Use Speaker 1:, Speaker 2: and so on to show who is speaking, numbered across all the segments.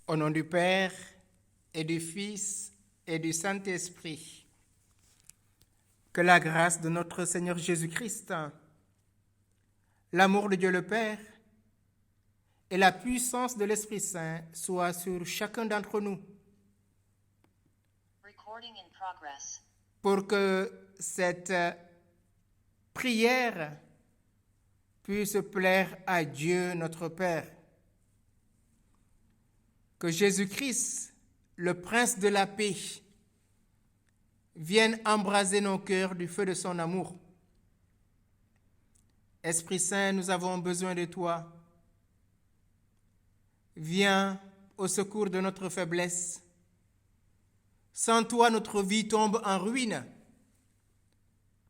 Speaker 1: Au nom du Père et du Fils et du Saint-Esprit, que la grâce de notre Seigneur Jésus-Christ, l'amour de Dieu le Père et la puissance de l'Esprit Saint soient sur chacun d'entre nous. Pour que cette prière puisse plaire à Dieu notre Père. Que Jésus-Christ, le Prince de la paix, vienne embraser nos cœurs du feu de son amour. Esprit Saint, nous avons besoin de toi. Viens au secours de notre faiblesse. Sans toi, notre vie tombe en ruine.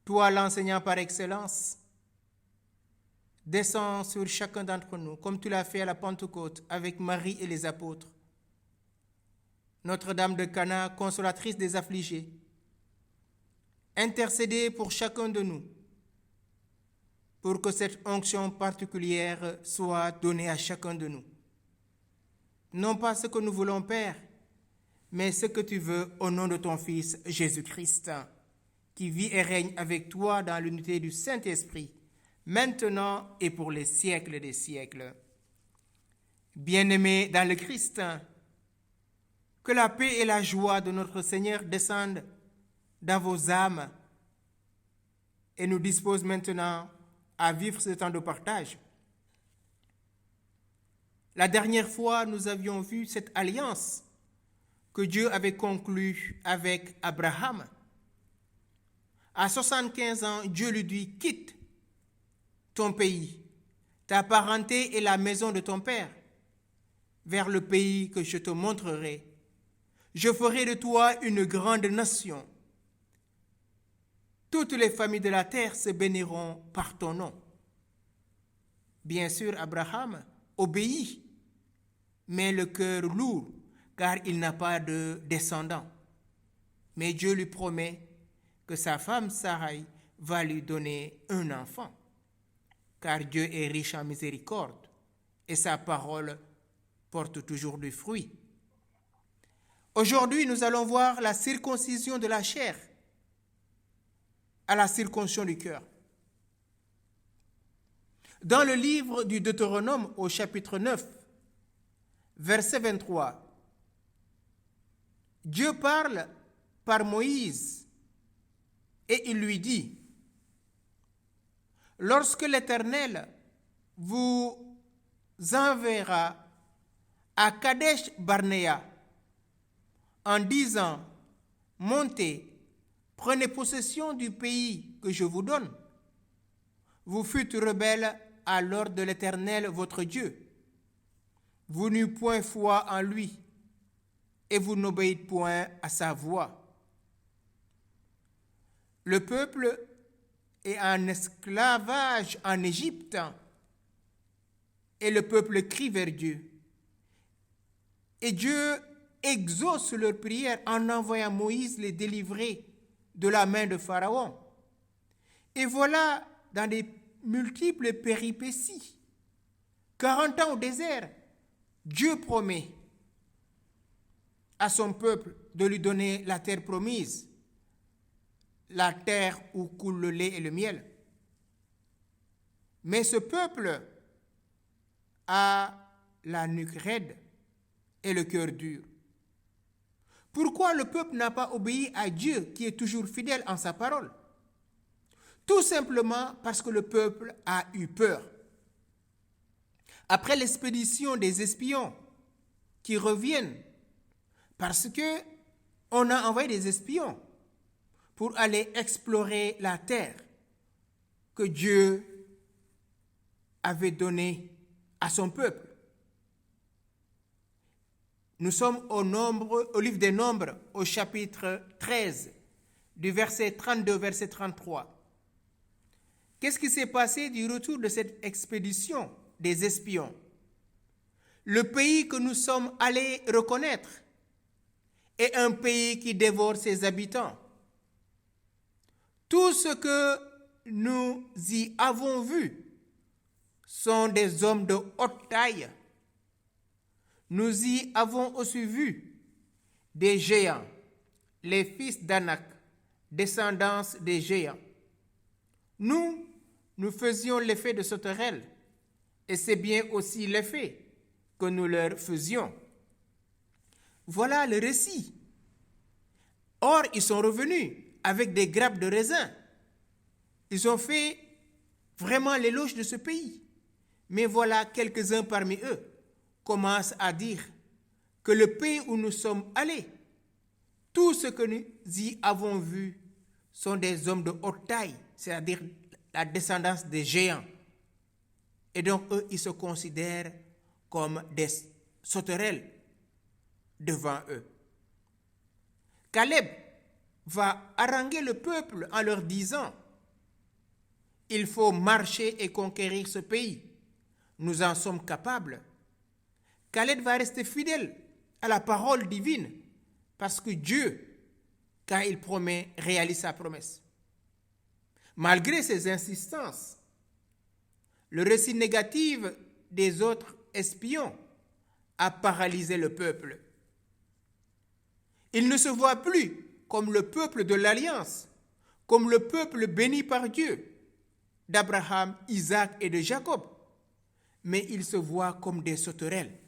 Speaker 1: Toi, l'enseignant par excellence, descends sur chacun d'entre nous, comme tu l'as fait à la Pentecôte avec Marie et les apôtres. Notre-Dame de Cana, consolatrice des affligés, intercédez pour chacun de nous, pour que cette onction particulière soit donnée à chacun de nous. Non pas ce que nous voulons, Père, mais ce que tu veux au nom de ton Fils Jésus-Christ, qui vit et règne avec toi dans l'unité du Saint-Esprit, maintenant et pour les siècles des siècles. Bien-aimés dans le Christ, que la paix et la joie de notre Seigneur descendent dans vos âmes et nous disposent maintenant à vivre ce temps de partage. La dernière fois, nous avions vu cette alliance que Dieu avait conclue avec Abraham. À 75 ans, Dieu lui dit « Quitte ton pays, ta parenté et la maison de ton père, vers le pays que je te montrerai. Je ferai de toi une grande nation. Toutes les familles de la terre se béniront par ton nom. » Bien sûr, Abraham obéit, mais le cœur lourd, car il n'a pas de descendants. Mais Dieu lui promet que sa femme Sarai va lui donner un enfant, car Dieu est riche en miséricorde et sa parole porte toujours du fruit. Aujourd'hui, nous allons voir la circoncision de la chair à la circoncision du cœur. Dans le livre du Deutéronome, au chapitre 9, verset 23, Dieu parle par Moïse et il lui dit « Lorsque l'Éternel vous enverra à Kadesh Barnéa en disant « Montez, prenez possession du pays que je vous donne. Vous fûtes rebelles à l'ordre de l'Éternel votre Dieu. Vous n'eûtes point foi en lui, et vous n'obéissez point à sa voix. » Le peuple est en esclavage en Égypte, et le peuple crie vers Dieu. Et Dieu exauce leur prière en envoyant Moïse les délivrer de la main de Pharaon. Et voilà, dans des multiples péripéties, 40 ans au désert, Dieu promet à son peuple de lui donner la terre promise, la terre où coule le lait et le miel. Mais ce peuple a la nuque raide et le cœur dur. Pourquoi le peuple n'a pas obéi à Dieu qui est toujours fidèle en sa parole? Tout simplement parce que le peuple a eu peur. Après l'expédition des espions qui reviennent, parce que on a envoyé des espions pour aller explorer la terre que Dieu avait donnée à son peuple. Nous sommes au livre des Nombres, au chapitre 13, du verset 32, verset 33. Qu'est-ce qui s'est passé du retour de cette expédition des espions? Le pays que nous sommes allés reconnaître est un pays qui dévore ses habitants. Tout ce que nous y avons vu sont des hommes de haute taille, Nous y avons aussi vu des géants, les fils d'Anak, descendance des géants. Nous faisions l'effet de sauterelles, et c'est bien aussi l'effet que nous leur faisions. Voilà le récit. Or, ils sont revenus avec des grappes de raisin. Ils ont fait vraiment l'éloge de ce pays. Mais voilà, quelques-uns parmi eux commencent à dire que le pays où nous sommes allés, tout ce que nous y avons vu sont des hommes de haute taille, c'est-à-dire la descendance des géants. Et donc, eux, ils se considèrent comme des sauterelles devant eux. Caleb va haranguer le peuple en leur disant: il faut marcher et conquérir ce pays. Nous en sommes capables. Caleb va rester fidèle à la parole divine parce que Dieu, quand il promet, réalise sa promesse. Malgré ses insistances, le récit négatif des autres espions a paralysé le peuple. Il ne se voit plus comme le peuple de l'Alliance, comme le peuple béni par Dieu, d'Abraham, Isaac et de Jacob, mais il se voit comme des sauterelles.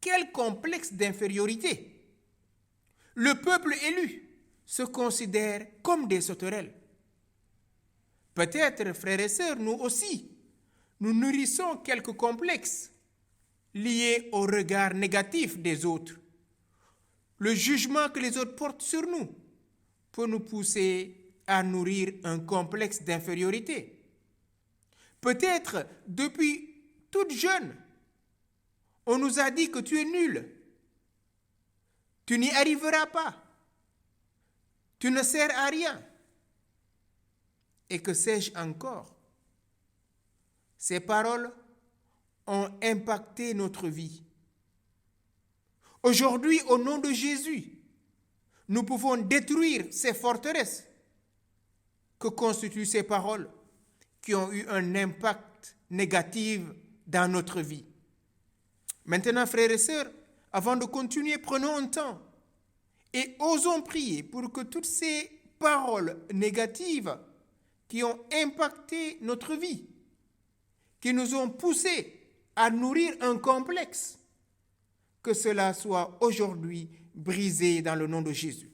Speaker 1: Quel complexe d'infériorité! Le peuple élu se considère comme des sauterelles. Peut-être, frères et sœurs, nous aussi, nous nourrissons quelques complexes liés au regard négatif des autres. Le jugement que les autres portent sur nous peut nous pousser à nourrir un complexe d'infériorité. Peut-être, depuis toute jeune, on nous a dit que tu es nul, tu n'y arriveras pas, tu ne sers à rien. Et que sais-je encore? Ces paroles ont impacté notre vie. Aujourd'hui, au nom de Jésus, nous pouvons détruire ces forteresses que constituent ces paroles qui ont eu un impact négatif dans notre vie. Maintenant, frères et sœurs, avant de continuer, prenons un temps et osons prier pour que toutes ces paroles négatives qui ont impacté notre vie, qui nous ont poussés à nourrir un complexe, que cela soit aujourd'hui brisé dans le nom de Jésus.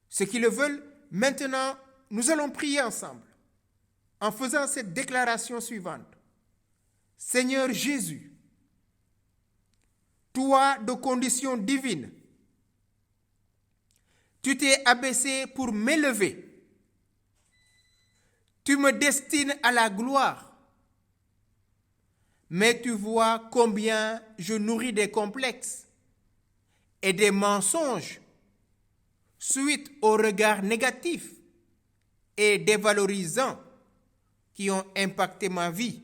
Speaker 1: Ceux qui le veulent, maintenant, nous allons prier ensemble en faisant cette déclaration suivante. Seigneur Jésus, toi de condition divine, tu t'es abaissé pour m'élever. Tu me destines à la gloire. Mais tu vois combien je nourris des complexes et des mensonges suite au regard négatif et dévalorisant qui ont impacté ma vie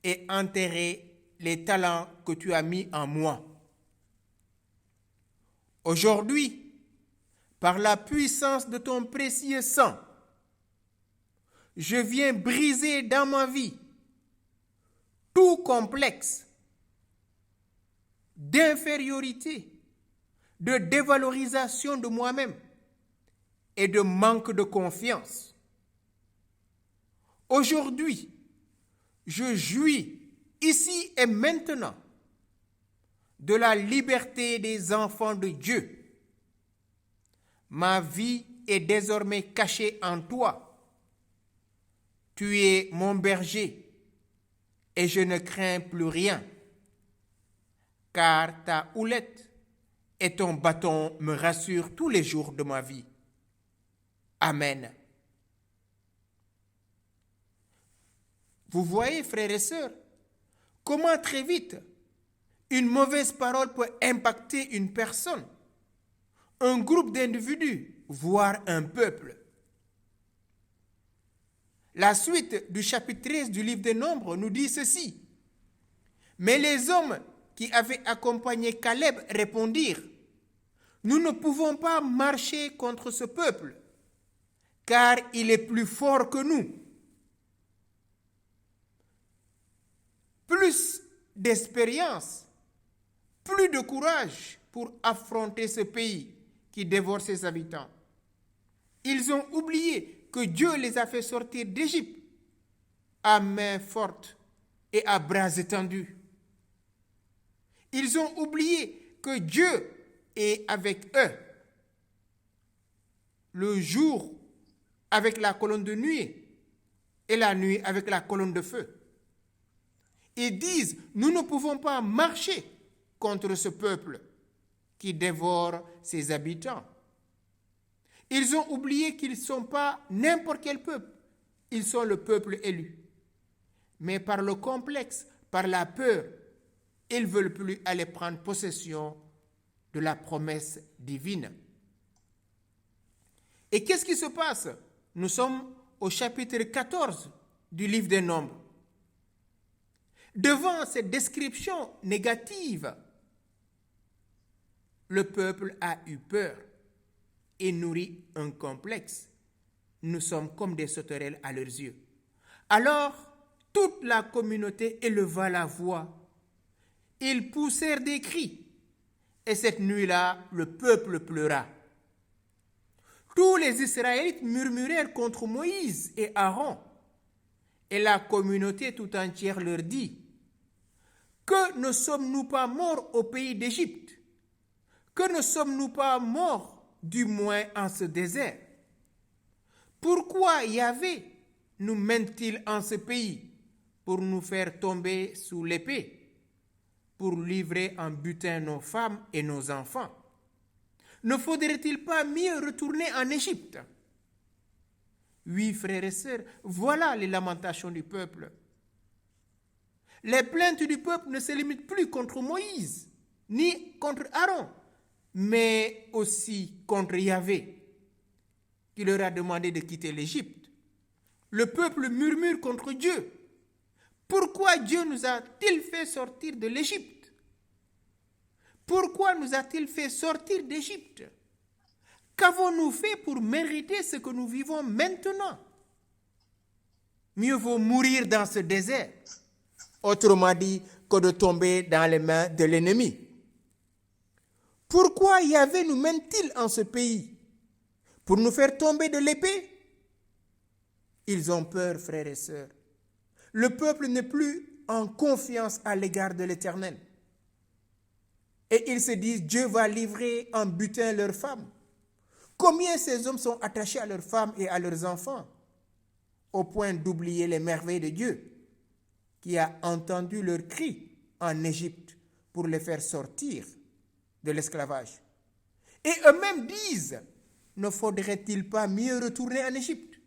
Speaker 1: et enterré les talents que tu as mis en moi. Aujourd'hui, par la puissance de ton précieux sang, je viens briser dans ma vie tout complexe d'infériorité, de dévalorisation de moi-même et de manque de confiance. Aujourd'hui, je jouis ici et maintenant de la liberté des enfants de Dieu. Ma vie est désormais cachée en toi. Tu es mon berger et je ne crains plus rien, car ta houlette et ton bâton me rassurent tous les jours de ma vie. Amen. Vous voyez, frères et sœurs, comment très vite une mauvaise parole peut impacter une personne, un groupe d'individus, voire un peuple. La suite du chapitre 13 du livre des Nombres nous dit ceci. Mais les hommes qui avaient accompagné Caleb répondirent: nous ne pouvons pas marcher contre ce peuple, car il est plus fort que nous. Plus d'expérience, plus de courage pour affronter ce pays qui dévore ses habitants. Ils ont oublié que Dieu les a fait sortir d'Égypte à main forte et à bras étendus. Ils ont oublié que Dieu est avec eux. Le jour avec la colonne de nuit et la nuit avec la colonne de feu. Ils disent, nous ne pouvons pas marcher contre ce peuple qui dévore ses habitants. Ils ont oublié qu'ils ne sont pas n'importe quel peuple. Ils sont le peuple élu. Mais par le complexe, par la peur, ils ne veulent plus aller prendre possession de la promesse divine. Et qu'est-ce qui se passe? Nous sommes au chapitre 14 du livre des Nombres. Devant cette description négative, le peuple a eu peur et nourrit un complexe. Nous sommes comme des sauterelles à leurs yeux. Alors, toute la communauté éleva la voix. Ils poussèrent des cris. Et cette nuit-là, le peuple pleura. Tous les Israélites murmurèrent contre Moïse et Aaron. Et la communauté tout entière leur dit, que ne sommes-nous pas morts au pays d'Égypte? Que ne sommes-nous pas morts, du moins en ce désert? Pourquoi Yahvé nous mène-t-il en ce pays pour nous faire tomber sous l'épée, pour livrer en butin nos femmes et nos enfants? Ne faudrait-il pas mieux retourner en Égypte? Oui, frères et sœurs, voilà les lamentations du peuple. Les plaintes du peuple ne se limitent plus contre Moïse, ni contre Aaron, mais aussi contre Yahvé, qui leur a demandé de quitter l'Égypte. Le peuple murmure contre Dieu. Pourquoi Dieu nous a-t-il fait sortir de l'Égypte? Pourquoi nous a-t-il fait sortir d'Égypte? Qu'avons-nous fait pour mériter ce que nous vivons maintenant? Mieux vaut mourir dans ce désert, autrement dit, que de tomber dans les mains de l'ennemi. Pourquoi Yahvé nous mène-t-il en ce pays? Pour nous faire tomber de l'épée? Ils ont peur, frères et sœurs. Le peuple n'est plus en confiance à l'égard de l'Éternel. Et ils se disent, Dieu va livrer en butin leurs femmes. Combien ces hommes sont attachés à leurs femmes et à leurs enfants, au point d'oublier les merveilles de Dieu, qui a entendu leurs cris en Égypte pour les faire sortir de l'esclavage. Et eux-mêmes disent, ne faudrait-il pas mieux retourner en Égypte?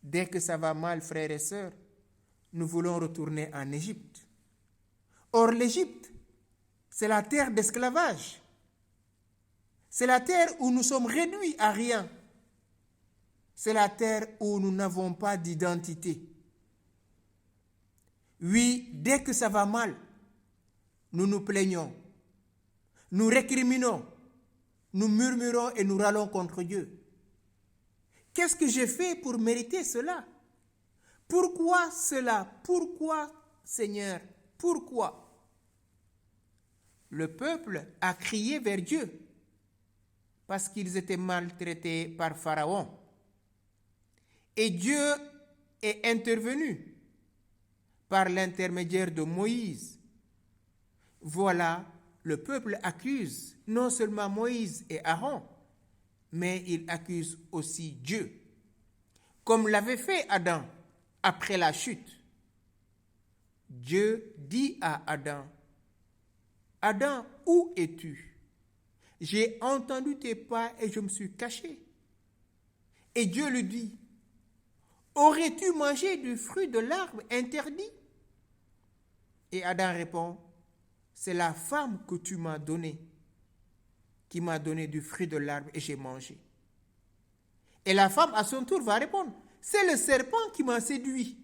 Speaker 1: Dès que ça va mal, frères et sœurs, nous voulons retourner en Égypte. Or, l'Égypte, c'est la terre d'esclavage. C'est la terre où nous sommes réduits à rien. C'est la terre où nous n'avons pas d'identité. Oui, dès que ça va mal, nous nous plaignons, nous récriminons, nous murmurons et nous râlons contre Dieu. Qu'est-ce que j'ai fait pour mériter cela? Pourquoi cela? Pourquoi, Seigneur? Pourquoi? Le peuple a crié vers Dieu parce qu'ils étaient maltraités par Pharaon. Et Dieu est intervenu par l'intermédiaire de Moïse. Voilà, le peuple accuse non seulement Moïse et Aaron, mais il accuse aussi Dieu, comme l'avait fait Adam après la chute. Dieu dit à Adam, « Adam, où es-tu? J'ai entendu tes pas et je me suis caché. » Et Dieu lui dit, « Aurais-tu mangé du fruit de l'arbre interdit? » Et Adam répond, « C'est la femme que tu m'as donnée, qui m'a donné du fruit de l'arbre et j'ai mangé. » Et la femme, à son tour, va répondre, « C'est le serpent qui m'a séduit. »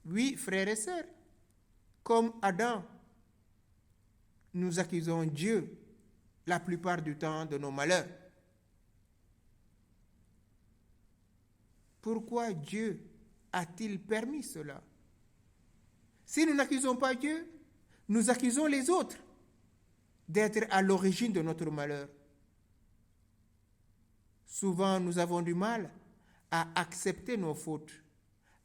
Speaker 1: Oui, frères et sœurs, comme Adam, nous accusons Dieu la plupart du temps de nos malheurs. Pourquoi Dieu a-t-il permis cela? Si nous n'accusons pas Dieu, nous accusons les autres d'être à l'origine de notre malheur. Souvent, nous avons du mal à accepter nos fautes,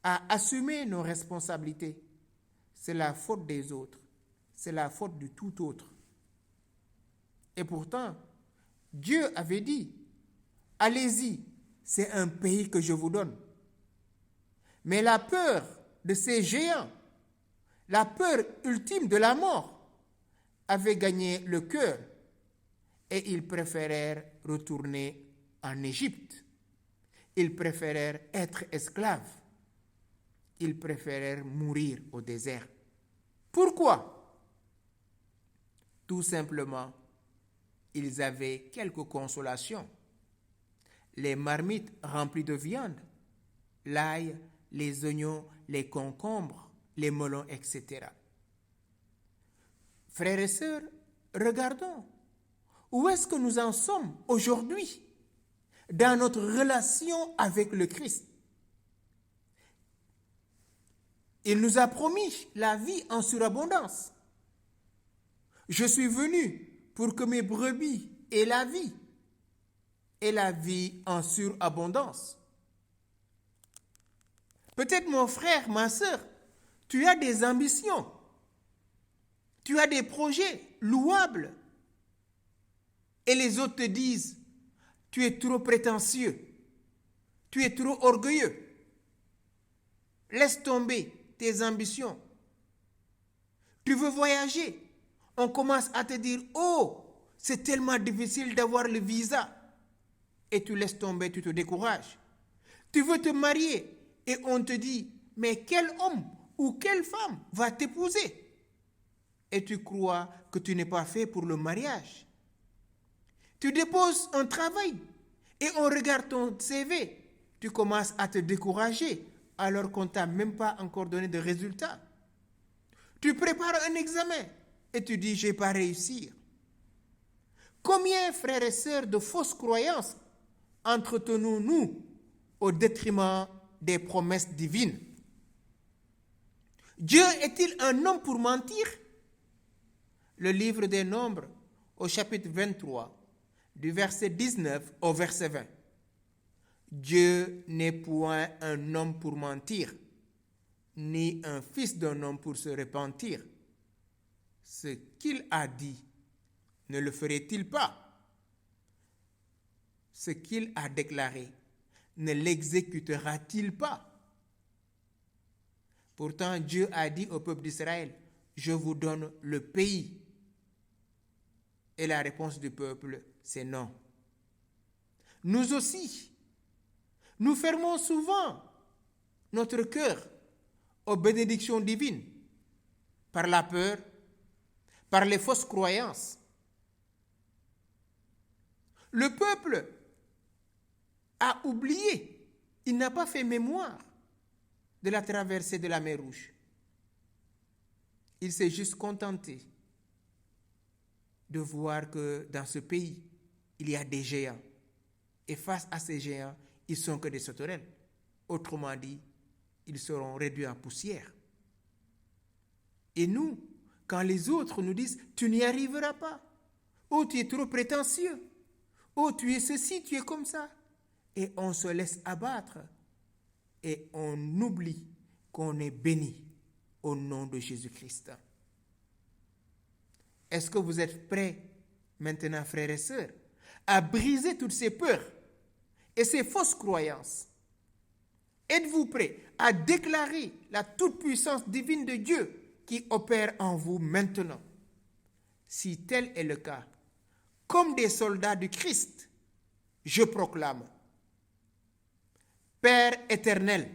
Speaker 1: à assumer nos responsabilités. C'est la faute des autres, c'est la faute du tout autre. Et pourtant, Dieu avait dit, allez-y, c'est un pays que je vous donne. Mais la peur de ces géants, la peur ultime de la mort, avait gagné le cœur et ils préférèrent retourner en Égypte. Ils préférèrent être esclaves. Ils préférèrent mourir au désert. Pourquoi? Tout simplement, ils avaient quelques consolations. Les marmites remplies de viande, l'ail, les oignons, les concombres, les melons, etc. Frères et sœurs, regardons. Où est-ce que nous en sommes aujourd'hui dans notre relation avec le Christ? Il nous a promis la vie en surabondance. Je suis venu pour que mes brebis aient la vie, et la vie en surabondance. Peut-être mon frère, ma sœur, tu as des ambitions, tu as des projets louables, et les autres te disent, tu es trop prétentieux, tu es trop orgueilleux. Laisse tomber tes ambitions. Tu veux voyager, on commence à te dire, oh, c'est tellement difficile d'avoir le visa. Et tu laisses tomber, tu te décourages. Tu veux te marier et on te dit, mais quel homme ou quelle femme va t'épouser? Et tu crois que tu n'es pas fait pour le mariage. Tu déposes un travail et on regarde ton CV. Tu commences à te décourager alors qu'on ne t'a même pas encore donné de résultats. Tu prépares un examen et tu dis, je ne vais pas réussir. Combien, frères et sœurs, de fausses croyances entretenons-nous au détriment des promesses divines? Dieu est-il un homme pour mentir? Le livre des Nombres, au chapitre 23, du verset 19 au verset 20. Dieu n'est point un homme pour mentir, ni un fils d'un homme pour se repentir. Ce qu'il a dit, ne le ferait-il pas? Ce qu'il a déclaré, ne l'exécutera-t-il pas? Pourtant, Dieu a dit au peuple d'Israël, je vous donne le pays. Et la réponse du peuple, c'est non. Nous aussi, nous fermons souvent notre cœur aux bénédictions divines par la peur, par les fausses croyances. Le peuple a oublié, il n'a pas fait mémoire de la traversée de la mer Rouge. Il s'est juste contenté de voir que dans ce pays, il y a des géants. Et face à ces géants, ils ne sont que des sauterelles. Autrement dit, ils seront réduits en poussière. Et nous, quand les autres nous disent, tu n'y arriveras pas, oh, tu es trop prétentieux, oh, tu es ceci, tu es comme ça, et on se laisse abattre, et on oublie qu'on est béni au nom de Jésus-Christ. Est-ce que vous êtes prêts maintenant, frères et sœurs, à briser toutes ces peurs et ces fausses croyances? Êtes-vous prêts à déclarer la toute-puissance divine de Dieu qui opère en vous maintenant? Si tel est le cas, comme des soldats du Christ, je proclame, Père éternel,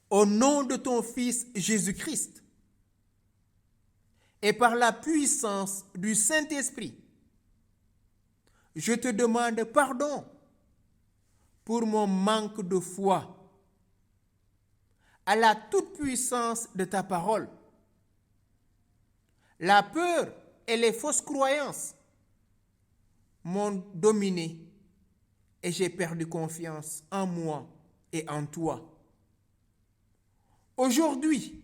Speaker 1: au nom de ton Fils Jésus-Christ, et par la puissance du Saint-Esprit, je te demande pardon pour mon manque de foi à la toute-puissance de ta parole. La peur et les fausses croyances m'ont dominé et j'ai perdu confiance en moi et en toi. Aujourd'hui,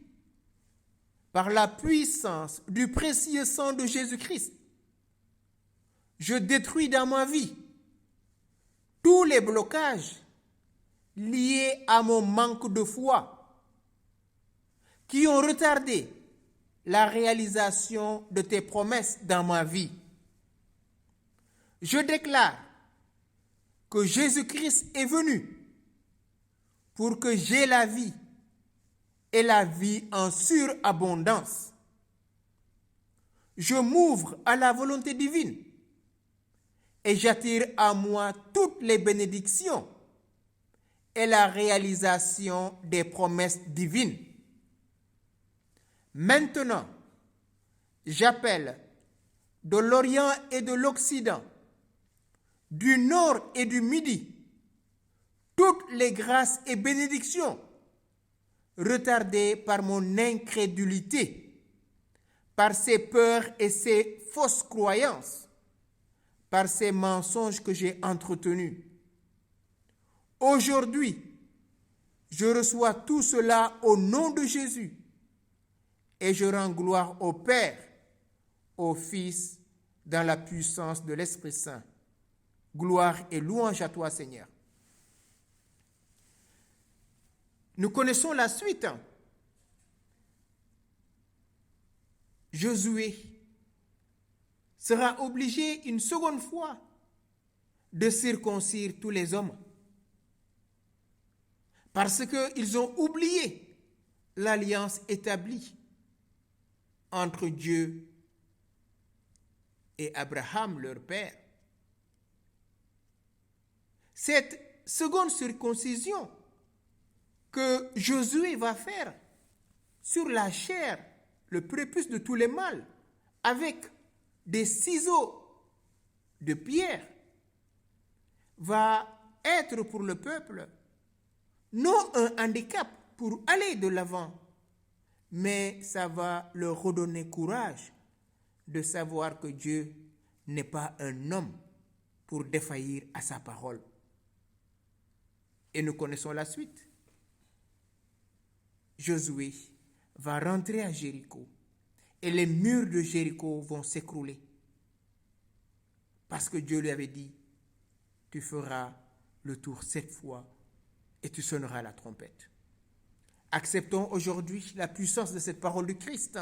Speaker 1: par la puissance du précieux sang de Jésus-Christ, je détruis dans ma vie tous les blocages liés à mon manque de foi qui ont retardé la réalisation de tes promesses dans ma vie. Je déclare que Jésus-Christ est venu pour que j'aie la vie et la vie en surabondance. Je m'ouvre à la volonté divine et j'attire à moi toutes les bénédictions et la réalisation des promesses divines. Maintenant, j'appelle de l'Orient et de l'Occident, du Nord et du Midi, toutes les grâces et bénédictions retardées par mon incrédulité, par ces peurs et ces fausses croyances, par ces mensonges que j'ai entretenus. Aujourd'hui, je reçois tout cela au nom de Jésus et je rends gloire au Père, au Fils, dans la puissance de l'Esprit Saint. Gloire et louange à toi, Seigneur. Nous connaissons la suite. Josué sera obligé une seconde fois de circoncire tous les hommes parce qu'ils ont oublié l'alliance établie entre Dieu et Abraham, leur père. Cette seconde circoncision que Josué va faire sur la chair, le prépuce de tous les mâles, avec des ciseaux de pierre, va être pour le peuple non un handicap pour aller de l'avant, mais ça va leur redonner courage de savoir que Dieu n'est pas un homme pour défaillir à sa parole. Et nous connaissons la suite. Josué va rentrer à Jéricho et les murs de Jéricho vont s'écrouler parce que Dieu lui avait dit, tu feras le tour 7 fois et tu sonneras la trompette. Acceptons aujourd'hui la puissance de cette parole du Christ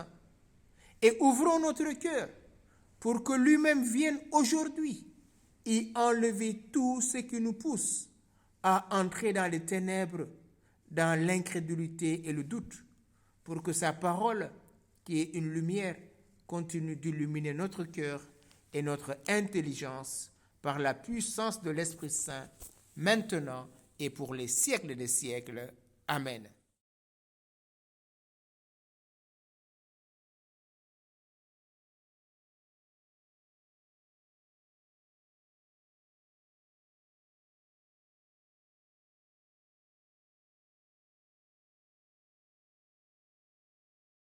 Speaker 1: et ouvrons notre cœur pour que lui-même vienne aujourd'hui et enlever tout ce qui nous pousse à entrer dans les ténèbres, dans l'incrédulité et le doute, pour que sa parole, qui est une lumière, continue d'illuminer notre cœur et notre intelligence par la puissance de l'Esprit Saint, maintenant et pour les siècles des siècles. Amen.